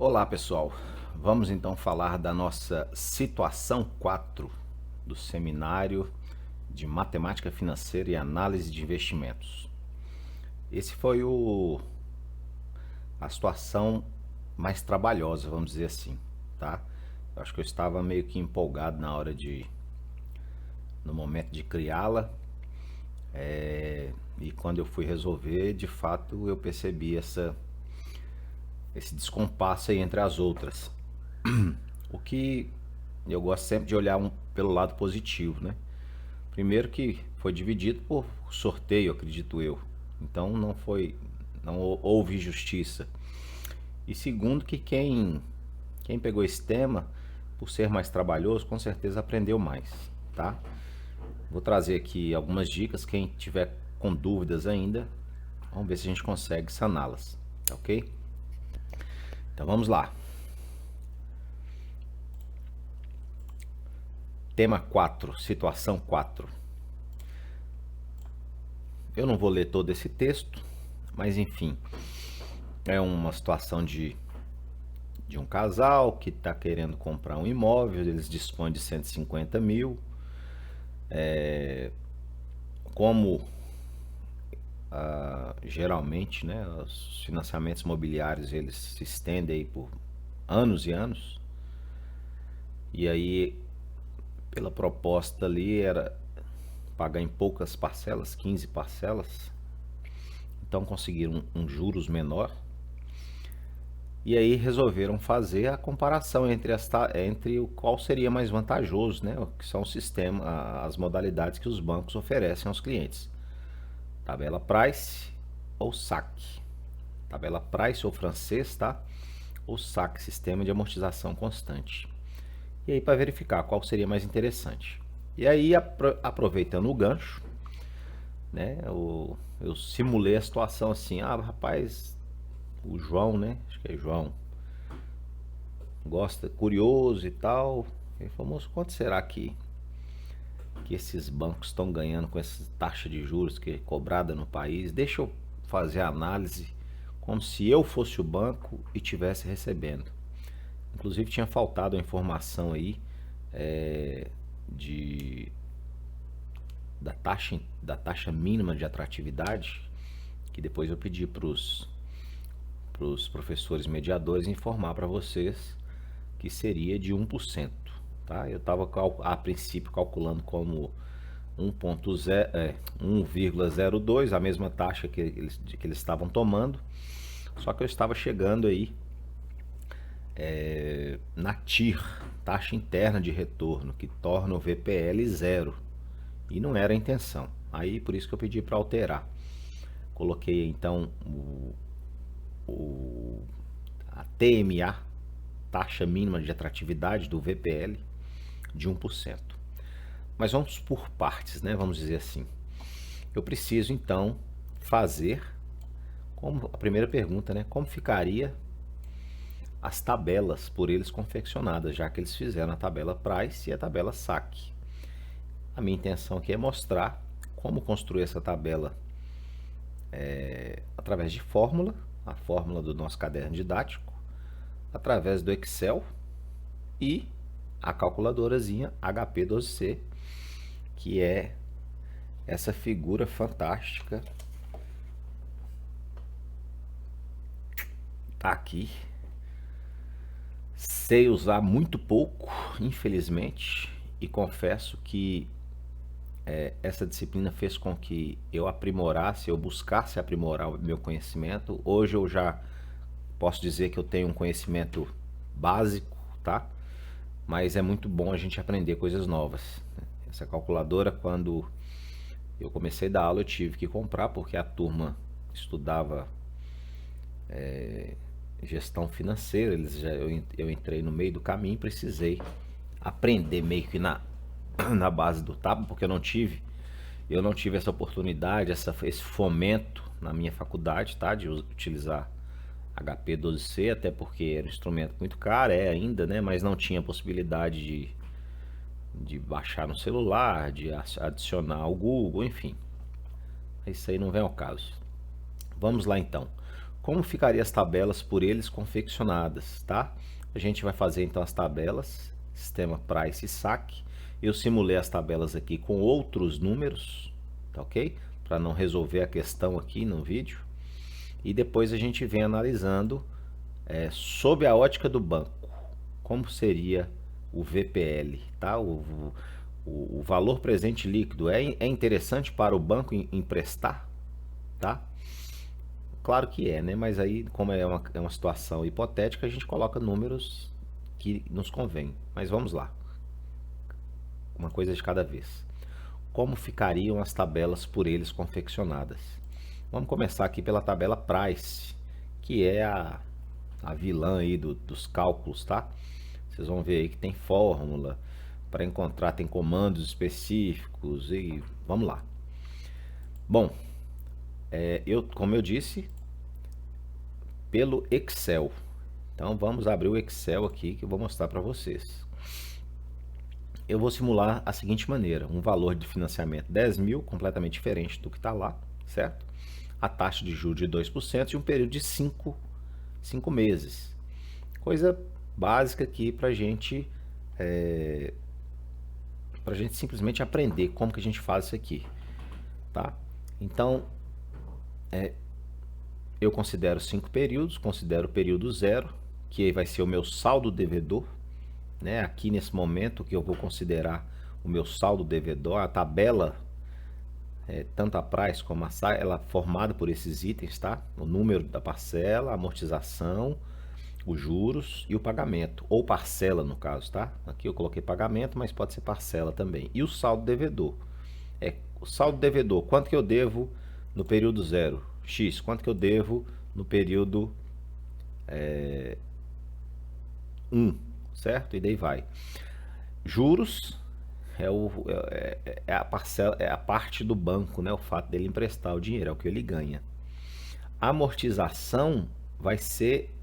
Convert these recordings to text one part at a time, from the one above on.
Olá pessoal, vamos então falar da nossa situação 4 do seminário de Matemática Financeira e Análise de Investimentos. Esse foi a situação mais trabalhosa, vamos dizer assim, tá? Eu acho que eu estava meio que empolgado no momento de criá-la, e quando eu fui resolver, de fato eu percebi esse descompasso aí entre as outras. O que eu gosto sempre de olhar pelo lado positivo, né? Primeiro que foi dividido por sorteio, acredito eu. Então não houve justiça. E segundo que quem pegou esse tema, por ser mais trabalhoso, com certeza aprendeu mais, tá? Vou trazer aqui algumas dicas, quem tiver com dúvidas ainda, vamos ver se a gente consegue saná-las, tá ok? Então vamos lá. Tema 4, situação 4. Eu não vou ler todo esse texto, mas enfim, é uma situação de um casal que está querendo comprar um imóvel, eles dispõem de 150 mil. Como geralmente, né, os financiamentos imobiliários eles se estendem aí por anos e anos, e aí pela proposta ali era pagar em poucas parcelas, 15 parcelas, então conseguiram um juros menor. E aí resolveram fazer a comparação entre o qual seria mais vantajoso, né? Que são as modalidades que os bancos oferecem aos clientes. Tabela Price ou saque. Tabela Price ou francês, tá? Ou saque, sistema de amortização constante. E aí para verificar qual seria mais interessante. E aí aproveitando o gancho, né? Eu simulei a situação assim, rapaz, o João, né? Acho que é João gosta, curioso e tal. Ele falou, moço, quanto será que esses bancos estão ganhando com essa taxa de juros que é cobrada no país? Deixa eu fazer a análise como se eu fosse o banco e tivesse recebendo. Inclusive tinha faltado a informação aí é, de da taxa mínima de atratividade, que depois eu pedi para os professores mediadores informar para vocês que seria de 1%. Tá? Eu estava a princípio calculando como 1,02, a mesma taxa que eles estavam tomando, só que eu estava chegando aí na TIR, taxa interna de retorno, que torna o VPL zero, e não era a intenção. Aí por isso que eu pedi para alterar. Coloquei então a TMA, taxa mínima de atratividade do VPL, de 1%. Mas vamos por partes, né? Vamos dizer assim. Eu preciso então fazer, como a primeira pergunta, né? Como ficaria as tabelas por eles confeccionadas, já que eles fizeram a tabela Price e a tabela saque. A minha intenção aqui é mostrar como construir essa tabela através de fórmula, a fórmula do nosso caderno didático, através do Excel e a calculadorazinha HP12C, que é essa figura fantástica. Tá aqui. Sei usar muito pouco, infelizmente, e confesso que essa disciplina fez com que eu buscasse aprimorar o meu conhecimento. Hoje eu já posso dizer que eu tenho um conhecimento básico, tá? Mas é muito bom a gente aprender coisas novas. Essa calculadora, quando eu comecei a dar aula, eu tive que comprar, porque a turma estudava gestão financeira. Eu entrei no meio do caminho e precisei aprender meio que na base do tábua, porque eu não tive essa oportunidade, esse fomento na minha faculdade, tá, de utilizar HP12C, até porque era um instrumento muito caro, ainda, né, mas não tinha possibilidade de baixar no celular, de adicionar ao Google, enfim. Isso aí não vem ao caso. Vamos lá então. Como ficariam as tabelas por eles confeccionadas, tá? A gente vai fazer então as tabelas, sistema price e saque. Eu simulei as tabelas aqui com outros números, tá ok? Para não resolver a questão aqui no vídeo. E depois a gente vem analisando sob a ótica do banco, como seria o VPL, tá? O valor presente líquido é interessante para o banco emprestar, tá? Claro que é, né? Mas aí, como é uma situação hipotética, a gente coloca números que nos convém. Mas vamos lá. Uma coisa de cada vez. Como ficariam as tabelas por eles confeccionadas? Vamos começar aqui pela tabela Price, que é a vilã aí dos cálculos, tá? Vocês vão ver aí que tem fórmula para encontrar, tem comandos específicos e vamos lá. Bom, como eu disse, pelo Excel. Então vamos abrir o Excel aqui que eu vou mostrar para vocês. Eu vou simular a seguinte maneira: um valor de financiamento 10 mil, completamente diferente do que está lá, certo? A taxa de juros de 2% e um período de 5 meses. Coisa básica aqui para gente simplesmente aprender como que a gente faz isso aqui, tá? Então, eu considero 5 períodos, considero o período 0, que vai ser o meu saldo devedor, né? Aqui nesse momento que eu vou considerar o meu saldo devedor, a tabela, tanto a price como a SAI, ela é formada por esses itens, tá? O número da parcela, a amortização, os juros e o pagamento, ou parcela no caso, tá? Aqui eu coloquei pagamento, mas pode ser parcela também. E o saldo devedor. O saldo devedor, quanto que eu devo no período 0? X, quanto que eu devo no período 1, certo? E daí vai. Juros é a parcela, é a parte do banco, né? O fato dele emprestar o dinheiro, é o que ele ganha. A amortização vai ser,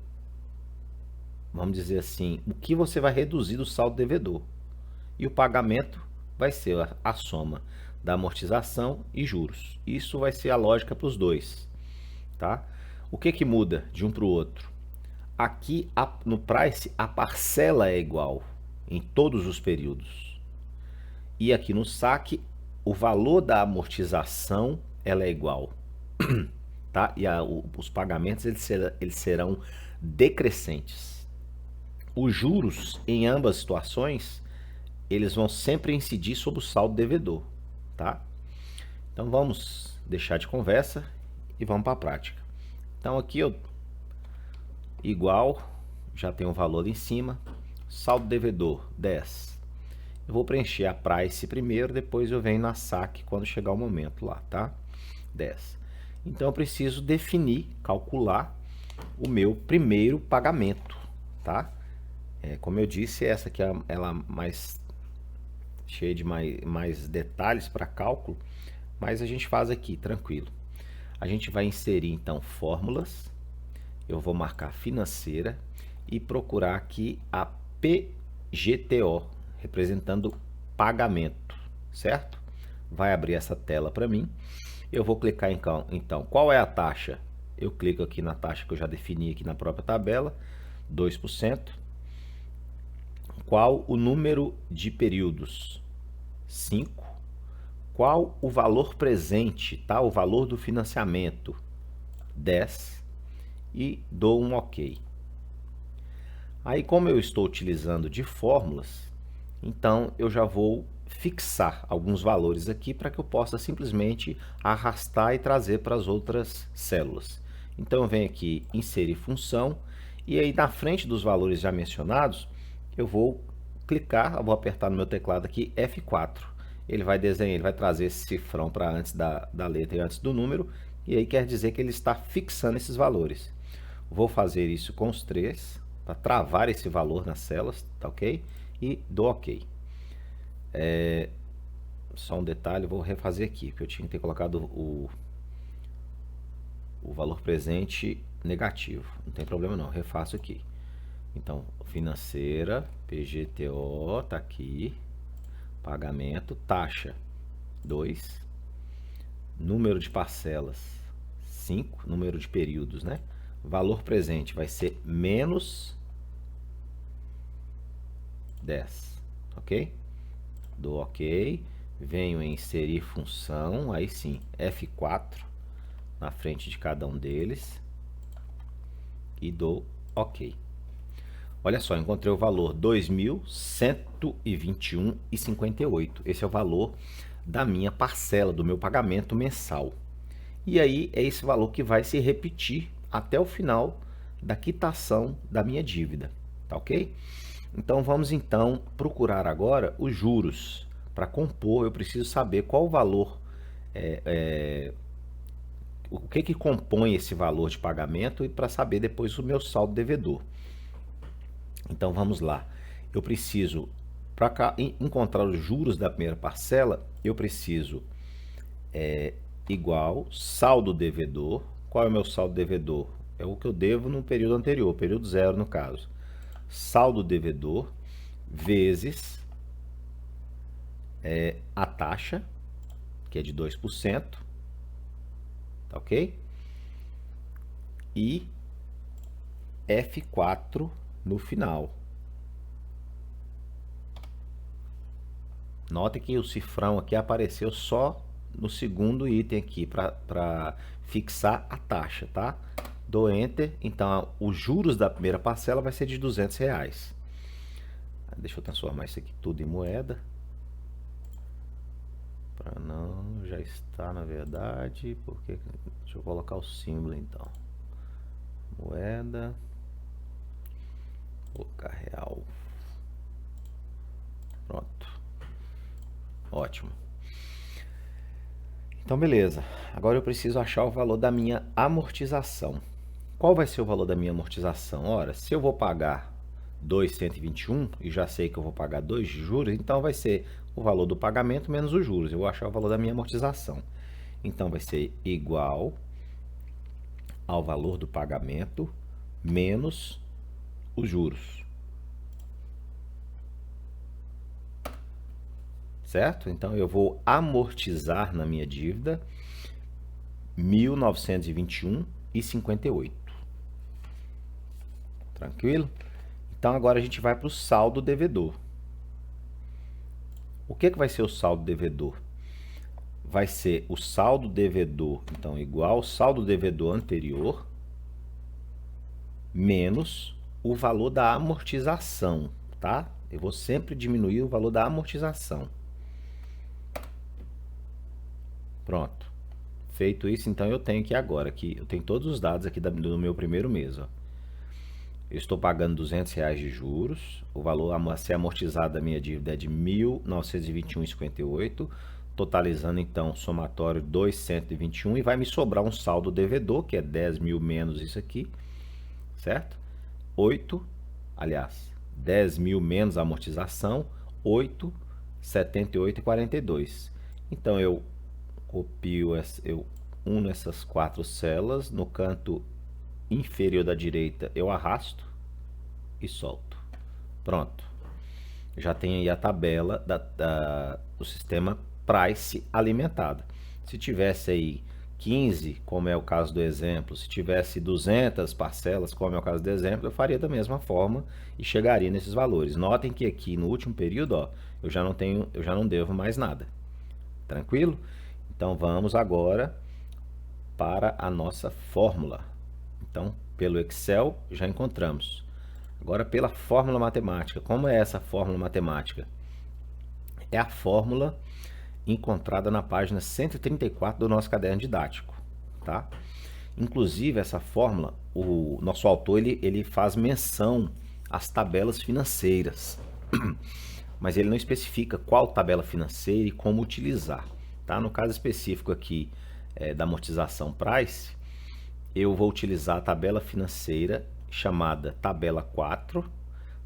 vamos dizer assim, o que você vai reduzir do saldo devedor. E o pagamento vai ser a soma da amortização e juros. Isso vai ser a lógica para os dois, tá? O que que muda de um para o outro? Aqui no price a parcela é igual em todos os períodos. E aqui no saque o valor da amortização ela é igual, tá? E os pagamentos eles serão decrescentes. Os juros em ambas situações eles vão sempre incidir sobre o saldo devedor, tá? Então vamos deixar de conversa e vamos para a prática. Então aqui eu igual, já tem um valor em cima, saldo devedor 10. Eu vou preencher a price primeiro, depois eu venho na saque quando chegar o momento lá, tá? 10. Então eu preciso definir, calcular o meu primeiro pagamento, tá? Como eu disse, essa aqui é ela mais cheia de mais detalhes para cálculo, mas a gente faz aqui, tranquilo. A gente vai inserir então fórmulas, eu vou marcar financeira e procurar aqui a PGTO, representando pagamento, certo? Vai abrir essa tela para mim. Eu vou clicar então, qual é a taxa? Eu clico aqui na taxa que eu já defini aqui na própria tabela, 2%. Qual o número de períodos? 5. Qual o valor presente, tá? O valor do financiamento? 10. E dou um OK. Aí, como eu estou utilizando de fórmulas, então eu já vou fixar alguns valores aqui para que eu possa simplesmente arrastar e trazer para as outras células. Então eu venho aqui inserir função e aí na frente dos valores já mencionados, eu vou clicar, eu vou apertar no meu teclado aqui F4. Ele vai desenhar, ele vai trazer esse cifrão para antes da letra e antes do número, e aí quer dizer que ele está fixando esses valores. Vou fazer isso com os 3 para travar esse valor nas células, tá ok? E dou OK. Só um detalhe, vou refazer aqui, porque eu tinha que ter colocado o valor presente negativo. Não tem problema não, refaço aqui. Então, financeira, PGTO, tá aqui. Pagamento, taxa 2. Número de parcelas 5, número de períodos, né? valor presente vai ser menos 10, ok? Dou ok, venho em inserir função, aí sim, F4 na frente de cada um deles e dou ok. Olha só, encontrei o valor 2.121,58. Esse é o valor da minha parcela, do meu pagamento mensal. E aí é esse valor que vai se repetir até o final da quitação da minha dívida, tá ok? Então vamos então procurar agora os juros. Para compor, eu preciso saber qual o valor, o que compõe esse valor de pagamento e para saber depois o meu saldo devedor. Então vamos lá. Eu preciso, para encontrar os juros da primeira parcela, eu preciso igual saldo devedor. Qual é o meu saldo devedor? É o que eu devo no período anterior, período zero no caso. Saldo devedor vezes a taxa, que é de 2%, tá ok? E F4 no final. Note que o cifrão aqui apareceu só no segundo item aqui para fixar a taxa, tá? Dou Enter, então os juros da primeira parcela vai ser de R$200. Deixa eu transformar isso aqui tudo em moeda. Para não, já está na verdade, porque deixa eu colocar o símbolo então. Moeda, colocar real. Pronto. Ótimo. Então, beleza. Agora eu preciso achar o valor da minha amortização. Qual vai ser o valor da minha amortização? Ora, se eu vou pagar 2.121 e já sei que eu vou pagar 2 de juros, então vai ser o valor do pagamento menos os juros. Eu vou achar o valor da minha amortização. Então vai ser igual ao valor do pagamento menos os juros. Certo? Então eu vou amortizar na minha dívida 1.921,58. Tranquilo? Então agora a gente vai para o saldo devedor. O que vai ser o saldo devedor? Vai ser o saldo devedor, então igual ao saldo devedor anterior menos o valor da amortização, tá? Eu vou sempre diminuir o valor da amortização. Pronto. Feito isso, então eu tenho aqui agora, eu tenho todos os dados aqui do meu primeiro mês, ó. Eu estou pagando R$200 de juros, o valor a ser amortizado da minha dívida é de 1.921,58, totalizando então somatório 2.121 e vai me sobrar um saldo devedor, que é 10 mil menos isso aqui, certo? 10 mil menos a amortização, 8,78,42. Então eu copio, eu uno essas 4 células, no canto inferior da direita eu arrasto e solto. Pronto. Já tem aí a tabela do sistema Price alimentada. Se tivesse aí 15, como é o caso do exemplo, se tivesse 200 parcelas, como é o caso do exemplo, eu faria da mesma forma e chegaria nesses valores. Notem que aqui no último período, ó, eu já não devo mais nada. Tranquilo? Então vamos agora para a nossa fórmula. Então, pelo Excel já encontramos. Agora pela fórmula matemática. Como é essa fórmula matemática? É a fórmula encontrada na página 134 do nosso caderno didático, tá? Inclusive essa fórmula, o nosso autor ele faz menção às tabelas financeiras, mas ele não especifica qual tabela financeira e como utilizar, tá? No caso específico aqui da amortização Price, eu vou utilizar a tabela financeira chamada tabela 4,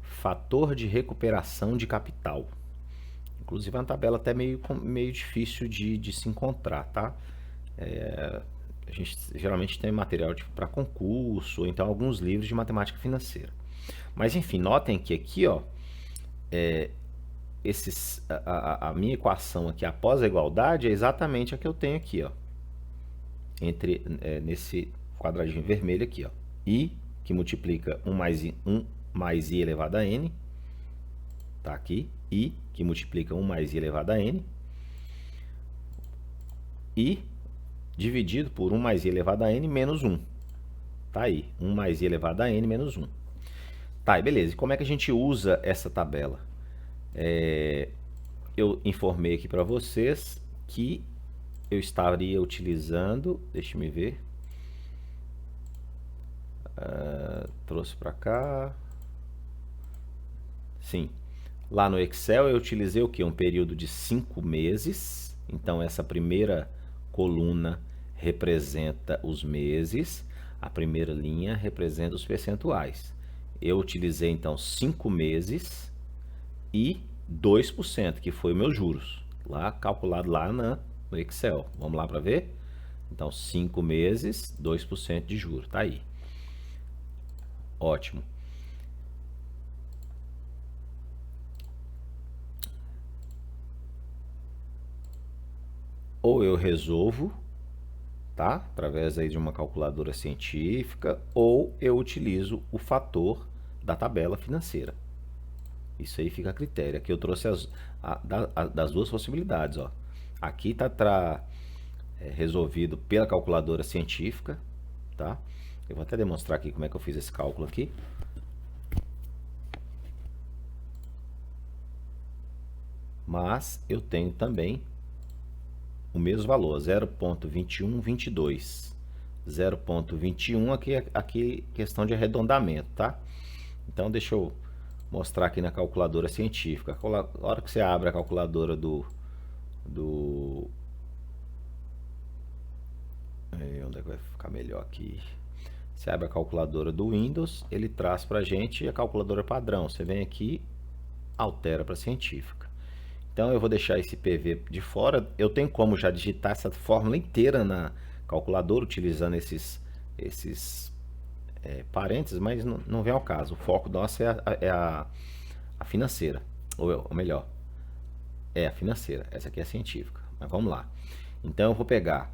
fator de recuperação de capital. Inclusive é uma tabela até meio difícil de se encontrar, tá? A gente geralmente tem material para concurso, ou então alguns livros de matemática financeira. Mas enfim, notem que aqui, ó, a minha equação aqui após a igualdade é exatamente a que eu tenho aqui, ó, nesse quadradinho vermelho aqui, ó. I, que multiplica 1 mais I elevado a N. Tá aqui. I, que multiplica 1 mais I elevado a N. I dividido por 1 mais I elevado a N menos 1. Tá aí. 1 mais I elevado a N menos 1. Tá, beleza. E como é que a gente usa essa tabela? Eu informei aqui para vocês que eu estaria utilizando, deixa eu ver, trouxe para cá, sim, lá no Excel eu utilizei o que? Um período de 5 meses, então essa primeira coluna representa os meses, a primeira linha representa os percentuais. Eu utilizei então 5 meses e 2%, que foi meus juros, lá calculado lá no Excel. Vamos lá para ver? Então, 5 meses, 2% de juros, tá aí. Ótimo. Ou eu resolvo, tá? Através aí de uma calculadora científica, ou eu utilizo o fator da tabela financeira. Isso aí fica a critério. Aqui eu trouxe das duas possibilidades, ó. Aqui está resolvido pela calculadora científica, tá? Eu vou até demonstrar aqui como é que eu fiz esse cálculo aqui. Mas eu tenho também o mesmo valor, 0,2122. 0,21 aqui questão de arredondamento, tá? Então deixa eu mostrar aqui na calculadora científica. A hora que você abre a calculadora onde é que vai ficar melhor aqui? Você abre a calculadora do Windows, ele traz pra gente a calculadora padrão. Você vem aqui, altera para científica. Então eu vou deixar esse PV de fora. Eu tenho como já digitar essa fórmula inteira na calculadora utilizando esses parênteses, mas não vem ao caso. O foco nosso é a financeira, ou melhor, é a financeira. Essa aqui é a científica. Mas vamos lá. Então eu vou pegar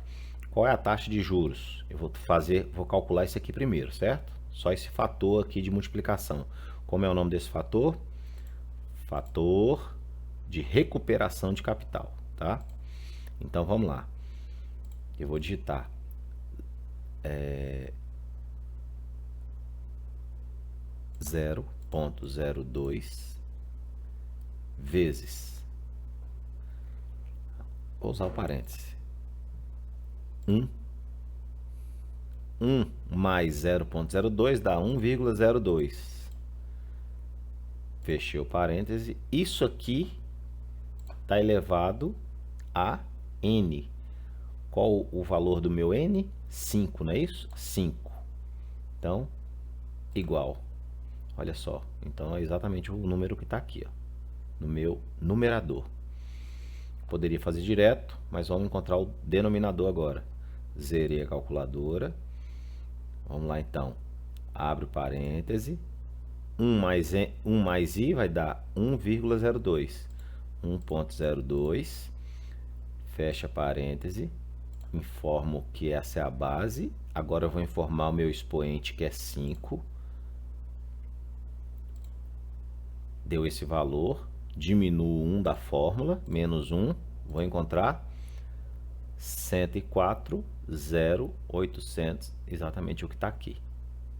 qual é a taxa de juros. Eu vou calcular isso aqui primeiro, certo? Só esse fator aqui de multiplicação. Como é o nome desse fator? Fator de recuperação de capital, tá? Então vamos lá. Eu vou digitar 0,02 vezes, vou usar o parêntese, 1 mais 0,02 dá 1,02. Fechei o parêntese. Isso aqui está elevado a N. Qual o valor do meu N? 5, não é isso? 5. Então, igual. Olha só. Então, é exatamente o número que está aqui, ó, no meu numerador. Poderia fazer direto, mas vamos encontrar o denominador agora. Zerei a calculadora. Vamos lá, então. Abre o parêntese. 1 mais I vai dar 1,02. 1,02. Fecha parêntese. Informo que essa é a base. Agora eu vou informar o meu expoente, que é 5. Deu esse valor. Diminuo 1 da fórmula, menos 1. Vou encontrar 104,0800, exatamente o que está aqui,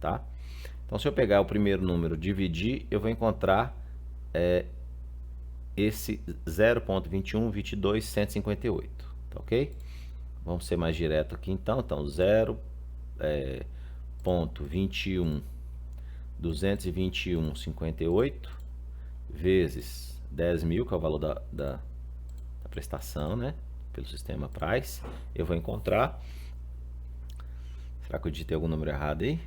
tá? Então, se eu pegar o primeiro número e dividir, eu vou encontrar esse 0,2122,158, tá ok? Vamos ser mais direto aqui, então. Então, 0,21,221,58 vezes 10.000, que é o valor da prestação, né? Pelo sistema Price. Eu vou encontrar... Será que eu digitei algum número errado aí?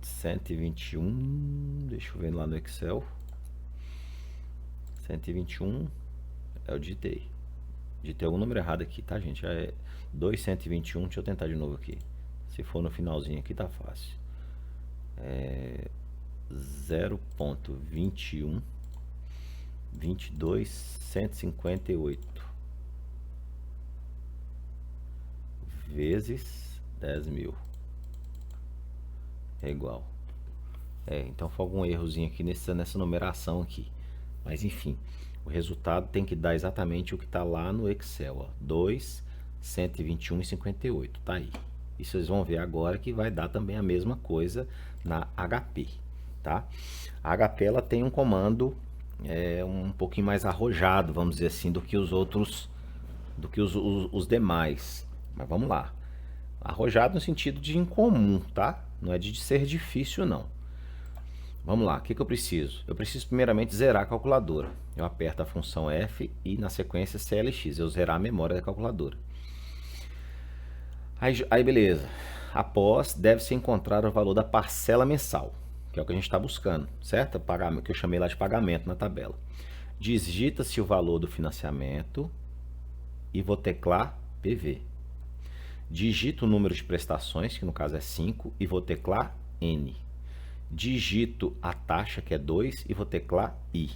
121, deixa eu ver lá no Excel. 121, eu digitei algum número errado aqui, tá, gente? É 2,121, deixa eu tentar de novo aqui. Se for no finalzinho aqui, tá fácil. 0,21 22,158 vezes 10 mil é igual. Então foi algum errozinho aqui nessa numeração aqui. Mas enfim, o resultado tem que dar exatamente o que está lá no Excel. Ó. 2, 121,58. Tá aí. E vocês vão ver agora que vai dar também a mesma coisa na HP. Tá? A HP ela tem um comando um pouquinho mais arrojado, vamos dizer assim, do que os outros, do que os demais. Mas vamos lá. Arrojado no sentido de incomum, tá? Não é de ser difícil, não. Vamos lá, o que eu preciso? Eu preciso primeiramente zerar a calculadora. Eu aperto a função F e na sequência CLX, eu zerar a memória da calculadora. Aí beleza. Após, deve-se encontrar o valor da parcela mensal, que é o que a gente está buscando, certo? Que eu chamei lá de pagamento na tabela. Digita-se o valor do financiamento e vou teclar PV. Digito o número de prestações, que no caso é 5, e vou teclar N. Digito a taxa, que é 2, e vou teclar I.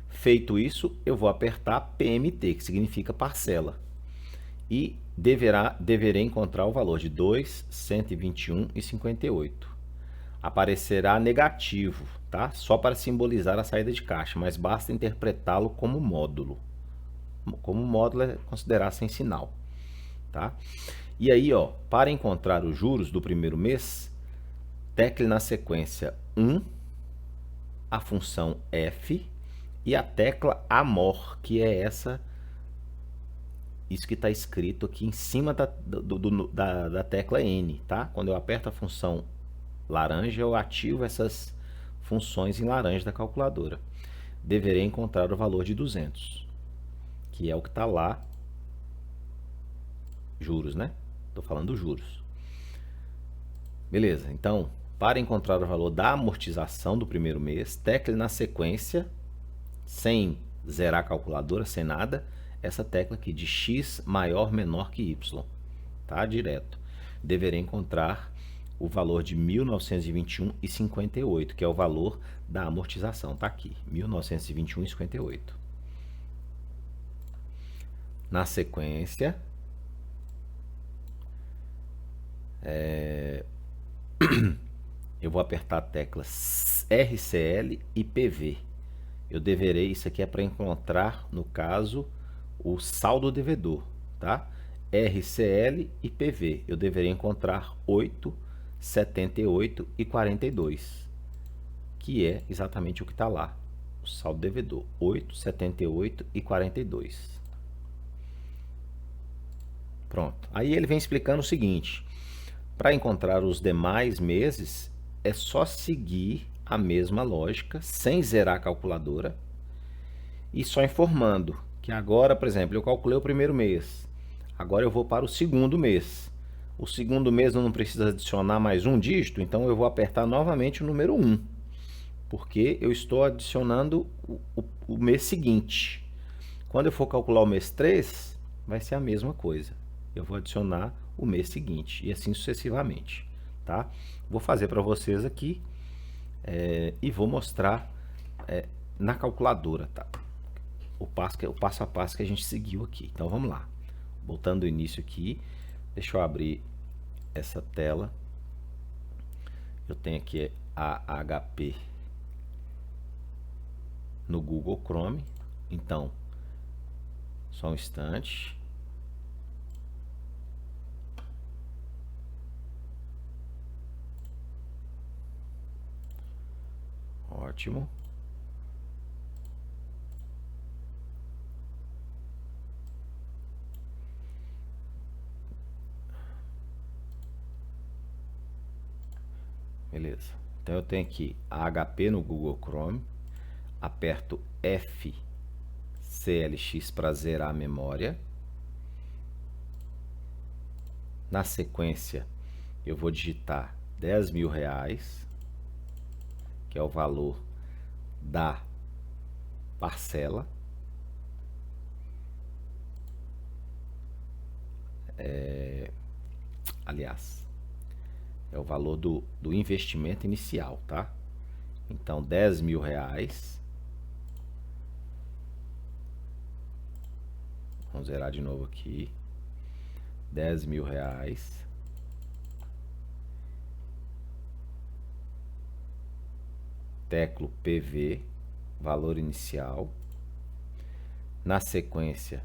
Feito isso, eu vou apertar PMT, que significa parcela. E deverei encontrar o valor de 2, 121,58. Aparecerá negativo, tá? Só para simbolizar a saída de caixa, mas basta interpretá-lo como módulo. Como módulo é considerar sem sinal, tá? E aí, ó, para encontrar os juros do primeiro mês, tecle na sequência 1, a função F e a tecla AMOR, que é isso que está escrito aqui em cima da tecla N, tá? Quando eu aperto a função laranja, eu ativo essas funções em laranja da calculadora. Deverei encontrar o valor de 200, que é o que está lá, juros, né? Estou falando juros. Beleza, então, para encontrar o valor da amortização do primeiro mês, tecle na sequência, sem zerar a calculadora, sem nada, essa tecla aqui de X maior menor que Y, tá? Direto. Deverei encontrar o valor de 1921,58, que é o valor da amortização, tá aqui, 1921,58. Na sequência, eu vou apertar a tecla RCL e PV. Eu deverei, isso aqui é para encontrar, no caso, o saldo devedor, tá? RCL e PV. Eu deveria encontrar 8, 78 e 42, que é exatamente o que está lá. O saldo devedor, 8, 78 e 42. Pronto. Aí ele vem explicando o seguinte: para encontrar os demais meses, é só seguir a mesma lógica, sem zerar a calculadora, e só informando que agora, por exemplo, eu calculei o primeiro mês, agora eu vou para o segundo mês. O segundo mês eu não preciso adicionar mais um dígito, então eu vou apertar novamente o número 1, porque eu estou adicionando o mês seguinte. Quando eu for calcular o mês 3, vai ser a mesma coisa. Eu vou adicionar o mês seguinte e assim sucessivamente, tá? Vou fazer para vocês aqui e vou mostrar na calculadora, tá? O passo a passo que a gente seguiu aqui. Então vamos lá. Voltando ao início aqui, deixa eu abrir essa tela. Eu tenho aqui a HP no Google Chrome. Então, só um instante. Ótimo. Beleza. Então eu tenho aqui a HP no Google Chrome, aperto F CLX para zerar a memória. Na sequência, eu vou digitar 10 mil reais, que é o valor da parcela. Aliás, é o valor do investimento inicial, tá? Então, 10 mil reais. Vamos zerar de novo aqui. R$ 10.000. Teclo PV, valor inicial. Na sequência,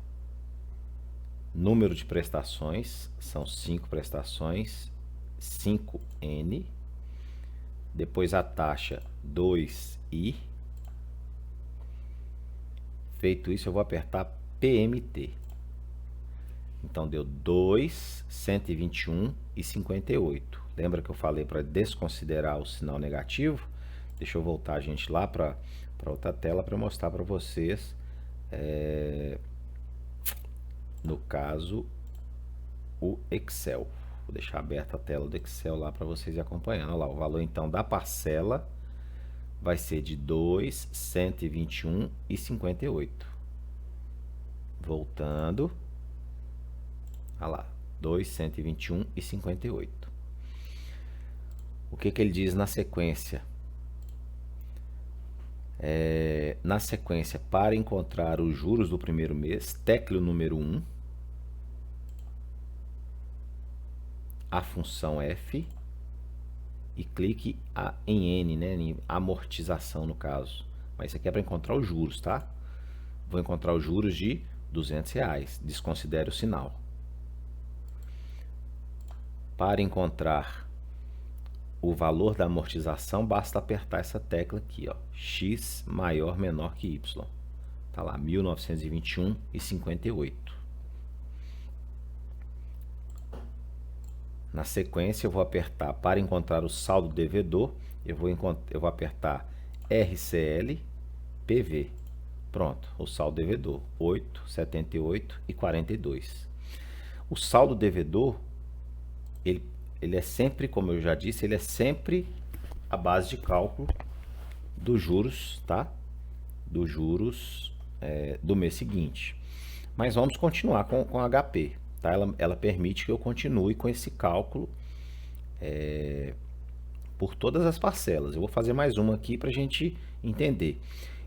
número de prestações, são 5 prestações, 5N. Depois a taxa 2I. Feito isso, eu vou apertar PMT. Então deu 2, 121,58. Lembra que eu falei para desconsiderar o sinal negativo? Deixa eu voltar, gente, lá para outra tela para mostrar para vocês. No caso, o Excel. Vou deixar aberta a tela do Excel lá para vocês acompanhando. Olha lá, o valor então da parcela vai ser de 2, 121,58. Voltando. Olha lá, 2, 121,58. O que ele diz na sequência? Na sequência, para encontrar os juros do primeiro mês, tecle o número 1, a função F e clique em N, né, em amortização no caso. Mas isso aqui é para encontrar os juros, tá? Vou encontrar os juros de R$ 200, desconsidere o sinal. Para encontrar o valor da amortização, basta apertar essa tecla aqui, ó, X maior menor que Y. Tá lá, 1921,58. Na sequência, eu vou apertar para encontrar o saldo devedor, eu vou apertar RCL PV. Pronto, o saldo devedor, 878,42. O saldo devedor, ele é sempre, como eu já disse, ele é sempre a base de cálculo dos juros, tá? Dos juros do mês seguinte. Mas vamos continuar com HP, tá? Ela permite que eu continue com esse cálculo por todas as parcelas. Eu vou fazer mais uma aqui para a gente entender.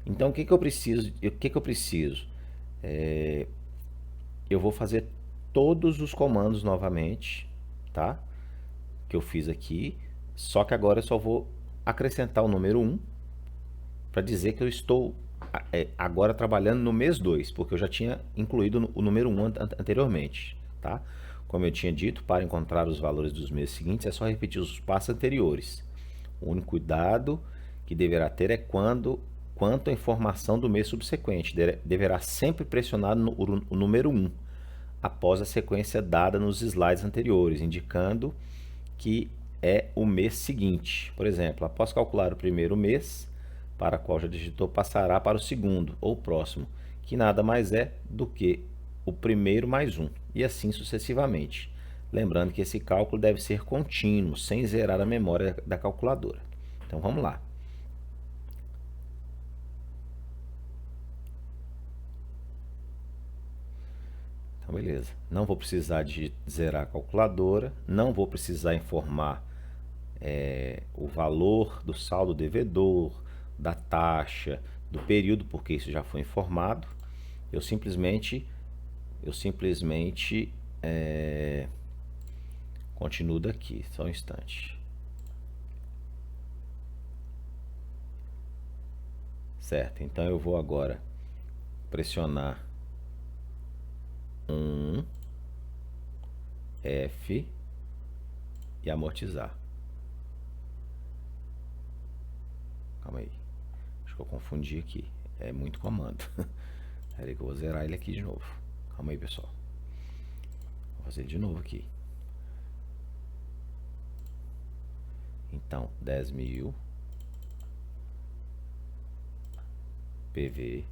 Então, o que eu preciso? Eu vou fazer todos os comandos novamente, tá? Que eu fiz aqui, só que agora eu só vou acrescentar o número 1 para dizer que eu estou agora trabalhando no mês 2, porque eu já tinha incluído o número 1 anteriormente, tá? Como eu tinha dito, para encontrar os valores dos meses seguintes, é só repetir os passos anteriores. O único cuidado que deverá ter é quanto à informação do mês subsequente. Deverá sempre pressionar o número 1 após a sequência dada nos slides anteriores, indicando que é o mês seguinte. Por exemplo, após calcular o primeiro mês, para o qual já digitou, passará para o segundo, ou próximo, que nada mais é do que o primeiro mais 1, e assim sucessivamente. Lembrando que esse cálculo deve ser contínuo, sem zerar a memória da calculadora. Então, vamos lá. Então, beleza. Não vou precisar de zerar a calculadora, não vou precisar informar o valor do saldo devedor, da taxa, do período, porque isso já foi informado. Eu simplesmente continuo daqui, só um instante. Certo, então eu vou agora pressionar F e amortizar. Calma aí, acho que eu confundi aqui, é muito comando. Peraí que eu vou zerar ele aqui de novo. Calma aí, pessoal, vou fazer de novo aqui. Então, 10.000 PV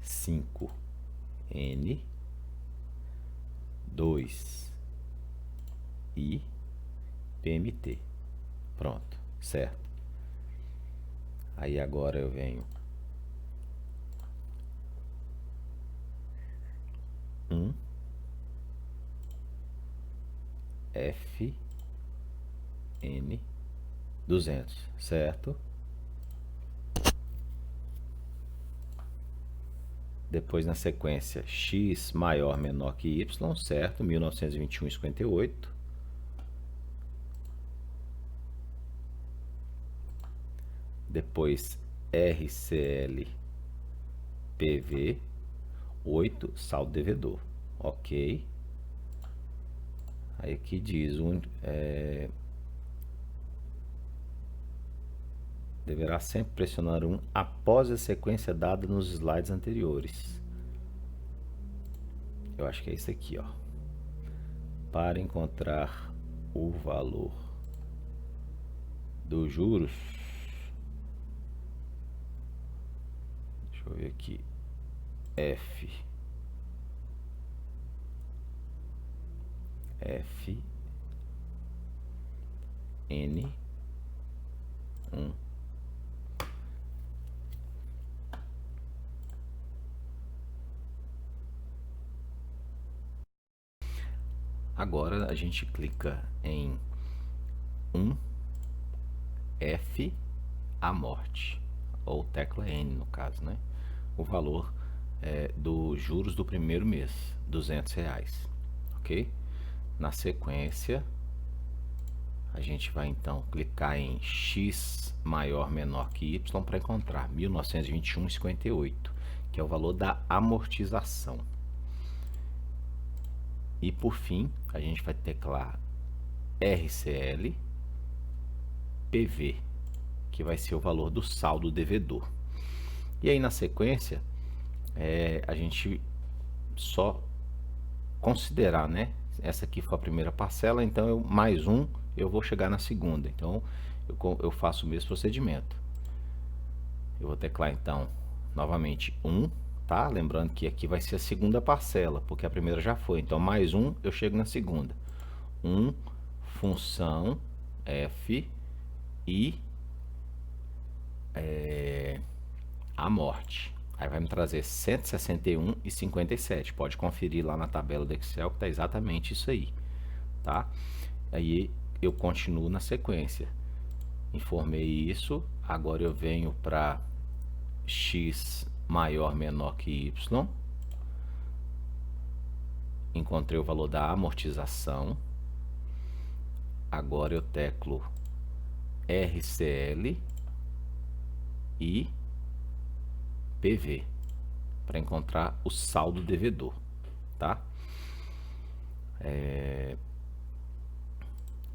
5N 2I PMT. Pronto, certo. Aí agora eu venho F N 200, certo? Depois, na sequência, x maior menor que y, certo? 1921,58. Depois, RCL PV 8, saldo devedor. Ok. Aí aqui diz deverá sempre pressionar 1 após a sequência dada nos slides anteriores. Eu acho que é isso aqui, ó. Para encontrar o valor dos juros, deixa eu ver aqui, N1. Agora a gente clica em 1F a morte, ou tecla N no caso, né? O valor dos juros do primeiro mês, R$200, ok? Na sequência, a gente vai então clicar em x maior menor que y para encontrar 1921,58, que é o valor da amortização. E por fim, a gente vai teclar RCL PV, que vai ser o valor do saldo devedor. E aí na sequência, a gente só considerar, né? Essa aqui foi a primeira parcela, então eu mais um, eu vou chegar na segunda. Então eu faço o mesmo procedimento. Eu vou teclar então novamente 1, tá? Lembrando que aqui vai ser a segunda parcela, porque a primeira já foi. Então mais um, eu chego na segunda. 1 função f e a morte. Aí vai me trazer 161,57. Pode conferir lá na tabela do Excel que está exatamente isso aí, tá? Aí eu continuo na sequência. Informei isso. Agora eu venho para x maior menor que y. Encontrei o valor da amortização. Agora eu teclo RCL e PV para encontrar o saldo devedor, tá?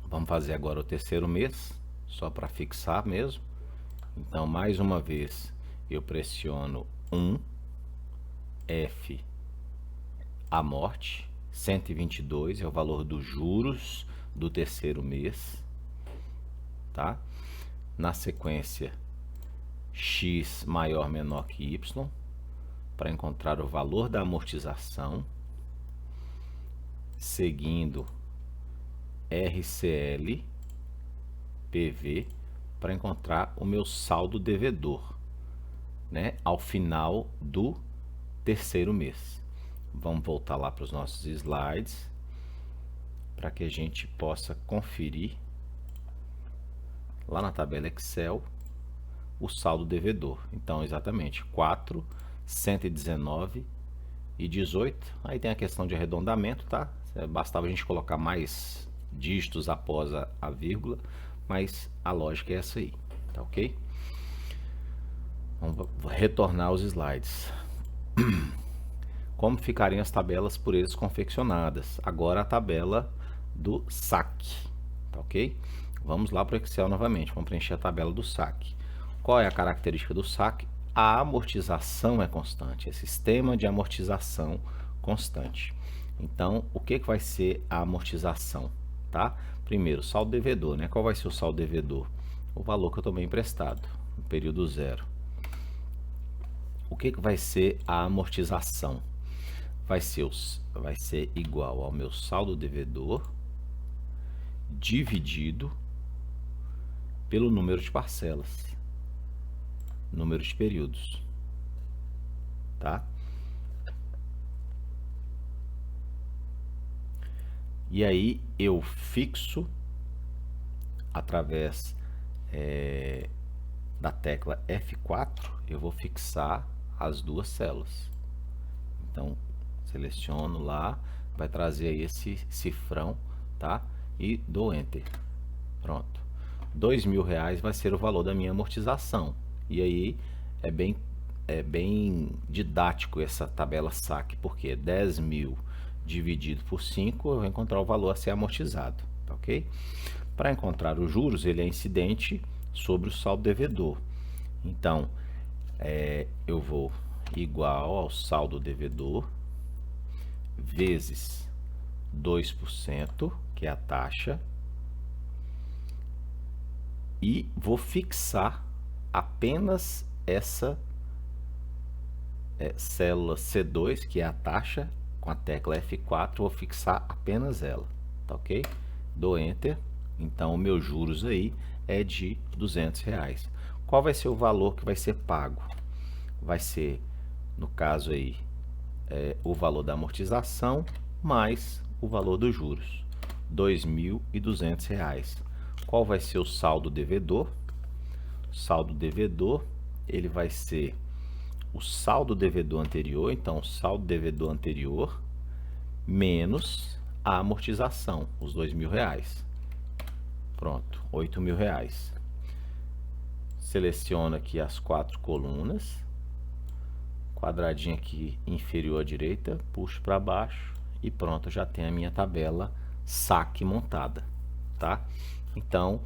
Vamos fazer agora o terceiro mês, só para fixar mesmo. Então, mais uma vez, eu pressiono 1F a morte, 122 é o valor dos juros do terceiro mês, tá? Na sequência, x maior menor que y, para encontrar o valor da amortização, seguindo RCL PV para encontrar o meu saldo devedor, né, ao final do terceiro mês. Vamos voltar lá para os nossos slides para que a gente possa conferir lá na tabela Excel o saldo devedor. Então, exatamente 4, 119 e 18. Aí tem a questão de arredondamento, tá? Bastava a gente colocar mais dígitos após a vírgula, mas a lógica é essa aí, tá ok? Vamos retornar aos slides. Como ficariam as tabelas por eles confeccionadas? Agora a tabela do saque, tá ok? Vamos lá para o Excel novamente, vamos preencher a tabela do saque. Qual é a característica do saque? A amortização é constante, é sistema de amortização constante. Então, o que vai ser a amortização, tá? Primeiro, saldo devedor, né? Qual vai ser o saldo devedor? O valor que eu tomei emprestado, no período zero. O que vai ser a amortização? Vai ser igual ao meu saldo devedor dividido pelo número de parcelas, número de períodos, tá? E aí eu fixo através da tecla F4, eu vou fixar as duas células, Então, seleciono lá, vai trazer aí esse cifrão, tá? E dou Enter. Pronto. R$ 2.000 vai ser o valor da minha amortização. E aí é bem didático essa tabela saque, porque 10.000 dividido por 5, eu vou encontrar o valor a ser amortizado, tá ok? Para encontrar os juros, ele é incidente sobre o saldo devedor. Então, eu vou igual ao saldo devedor vezes 2%, que é a taxa, e vou fixar apenas essa célula C2, que é a taxa, com a tecla F4, vou fixar apenas ela, tá ok? Dou Enter. Então, o meu juros aí é de R$ 200. Qual vai ser o valor que vai ser pago? Vai ser, no caso aí, o valor da amortização mais o valor dos juros, R$ 2.200. Qual vai ser o saldo devedor? O saldo devedor, ele vai ser o saldo devedor anterior, então o saldo devedor anterior menos a amortização, os R$ 2.000. Pronto, R$ 8.000. Seleciono aqui as 4 colunas, quadradinho aqui inferior à direita, puxo para baixo e pronto, já tem a minha tabela saque montada, tá? Então,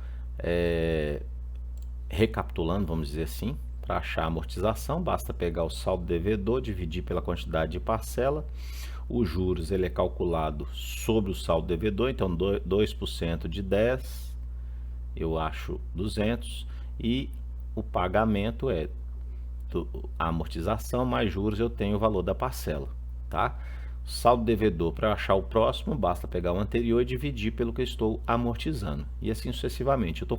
recapitulando, vamos dizer assim, para achar a amortização, basta pegar o saldo devedor, dividir pela quantidade de parcela. Os juros, ele é calculado sobre o saldo devedor, então 2% de 10, eu acho 200, e o pagamento é a amortização mais juros, eu tenho o valor da parcela, tá? Saldo devedor, para achar o próximo, basta pegar o anterior e dividir pelo que eu estou amortizando, e assim sucessivamente. Eu estou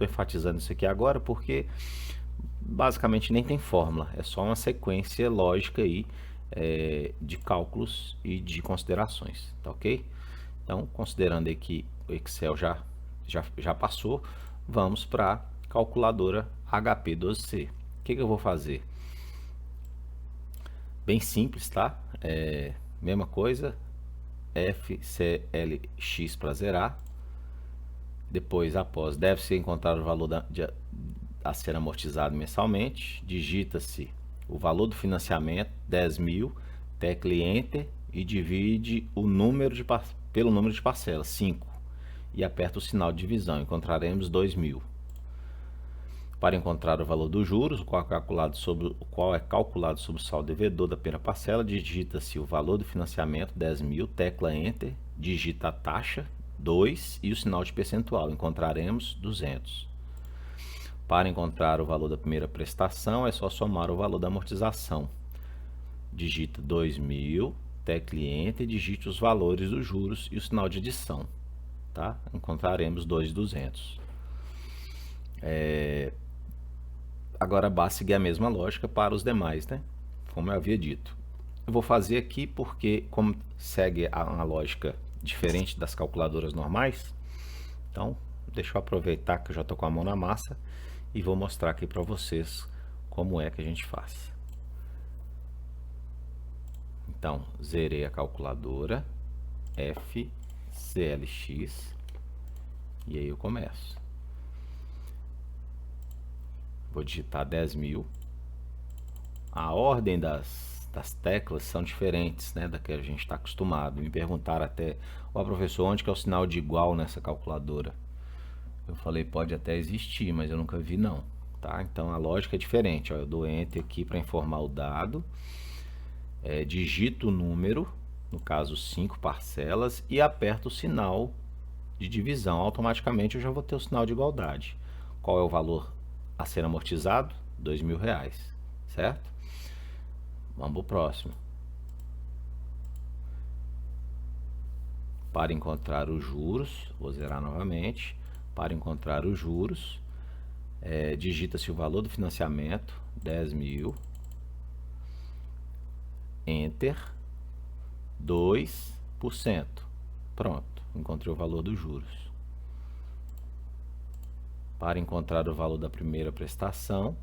enfatizando isso aqui agora porque basicamente nem tem fórmula, é só uma sequência lógica aí de cálculos e de considerações, tá ok? Então, considerando aí que o Excel já passou, vamos para a calculadora HP12C. O que eu vou fazer? Bem simples, tá? Mesma coisa, FCLX para zerar. Depois, após, deve-se encontrar o valor a ser amortizado mensalmente. Digita-se o valor do financiamento, 10.000, tecla Enter e divide o número pelo número de parcelas, 5. E aperta o sinal de divisão, encontraremos 2.000. Para encontrar o valor dos juros, o qual é calculado sobre o saldo devedor da primeira parcela, digita-se o valor do financiamento, 10.000, tecla Enter, digita a taxa, 2 e o sinal de percentual, encontraremos 200. Para encontrar o valor da primeira prestação, é só somar o valor da amortização. Digita 2.000, tecla Enter, digite os valores dos juros e o sinal de adição, tá? Encontraremos 2.200. Agora basta seguir a mesma lógica para os demais, né? Como eu havia dito. Eu vou fazer aqui porque, como segue uma lógica diferente das calculadoras normais, então deixa eu aproveitar que eu já estou com a mão na massa e vou mostrar aqui para vocês como é que a gente faz. Então, zerei a calculadora, FCLX, e aí eu começo. Vou digitar 10.000. A ordem das teclas são diferentes, né, da que a gente está acostumado. Me perguntaram até, professor, onde que é o sinal de igual nessa calculadora? Eu falei, pode até existir, mas eu nunca vi não, tá? Então a lógica é diferente. Ó, eu dou Enter aqui para informar o dado, digito o número, no caso 5 parcelas, e aperto o sinal de divisão. Automaticamente eu já vou ter o sinal de igualdade. Qual é o valor a ser amortizado? R$ 2.000, certo? Vamos para o próximo. Para encontrar os juros, vou zerar novamente. Para encontrar os juros, digita-se o valor do financiamento, 10.000, Enter, 2%. Pronto, encontrei o valor dos juros. Para encontrar o valor da primeira prestação,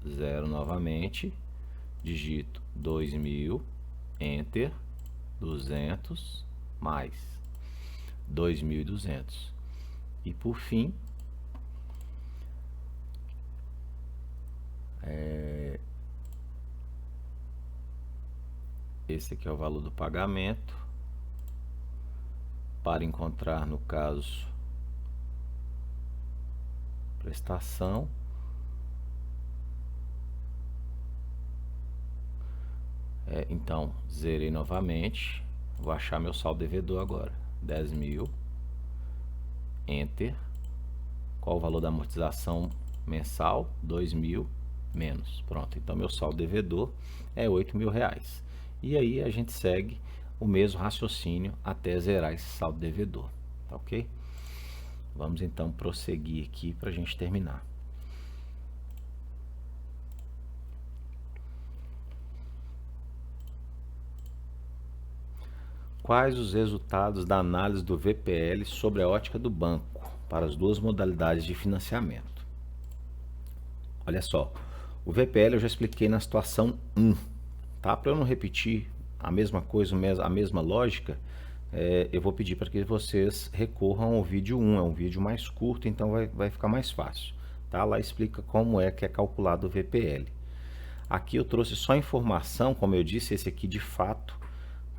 zero novamente, digito 2.000, Enter, 200 mais 2.200. E por fim, esse aqui é o valor do pagamento. Para encontrar, no caso, prestação, então zerei novamente, vou achar meu saldo devedor agora, 10.000, Enter. Qual o valor da amortização mensal? 2.000 menos, pronto. Então meu saldo devedor é R$8.000. E aí a gente segue o mesmo raciocínio até zerar esse saldo devedor, tá ok? Vamos então prosseguir aqui para a gente terminar. Quais os resultados da análise do VPL sobre a ótica do banco para as duas modalidades de financiamento? Olha só, o VPL eu já expliquei na situação 1, tá? Para eu não repetir a mesma coisa, a mesma lógica, eu vou pedir para que vocês recorram ao vídeo 1, é um vídeo mais curto, então vai ficar mais fácil, tá? Lá explica como é que é calculado o VPL. Aqui eu trouxe só informação, como eu disse, esse aqui de fato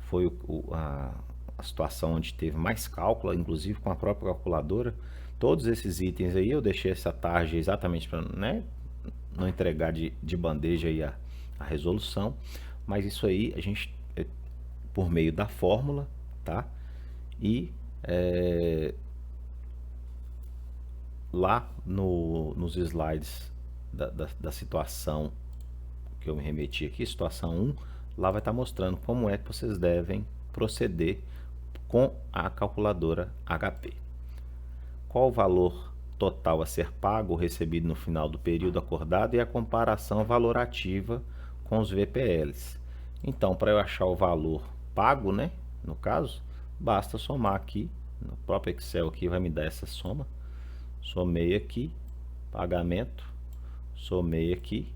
foi a situação onde teve mais cálculo, inclusive com a própria calculadora. Todos esses itens aí eu deixei essa tarde exatamente para, né, não entregar de bandeja aí a resolução, mas isso aí a gente, por meio da fórmula, tá? E lá nos slides da situação que eu me remeti aqui, situação 1, lá vai estar mostrando como é que vocês devem proceder com a calculadora HP. Qual o valor total a ser pago ou recebido no final do período acordado e a comparação valorativa com os VPLs. Então, para eu achar o valor pago, né, no caso, basta somar aqui, no próprio Excel aqui vai me dar essa soma. Somei aqui, pagamento, somei aqui.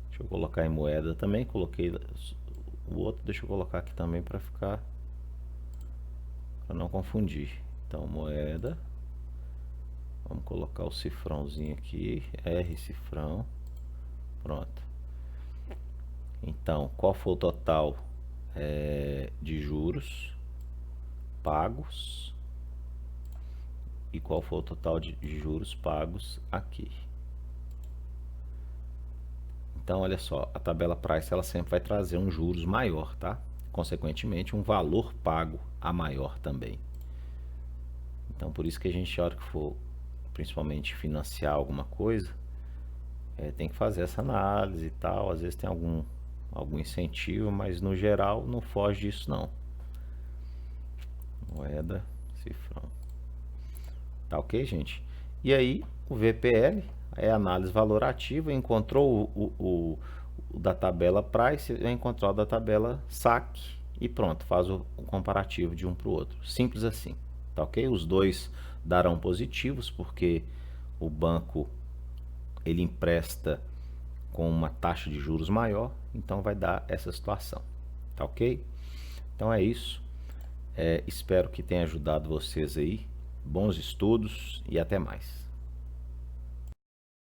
Deixa eu colocar em moeda também, coloquei o outro, deixa eu colocar aqui também para não confundir. Então, moeda, vamos colocar o cifrãozinho aqui, R cifrão, pronto. Então, qual foi o total de juros pagos e qual foi o total de juros pagos aqui? Então, olha só, a tabela price ela sempre vai trazer um juros maior, tá? Consequentemente, um valor pago a maior também. Então, por isso que a gente, a hora que for, principalmente, financiar alguma coisa, tem que fazer essa análise e tal. Às vezes tem algum incentivo, mas no geral não foge disso não. Moeda, cifrão. Tá ok, gente? E aí, o VPL é análise valorativa, encontrou o da tabela price, vai encontrar o da tabela saque e pronto, faz o comparativo de um para o outro. Simples assim, tá ok? Os dois darão positivos porque o banco ele empresta com uma taxa de juros maior, então vai dar essa situação, tá ok? Então é isso, espero que tenha ajudado vocês aí, bons estudos e até mais.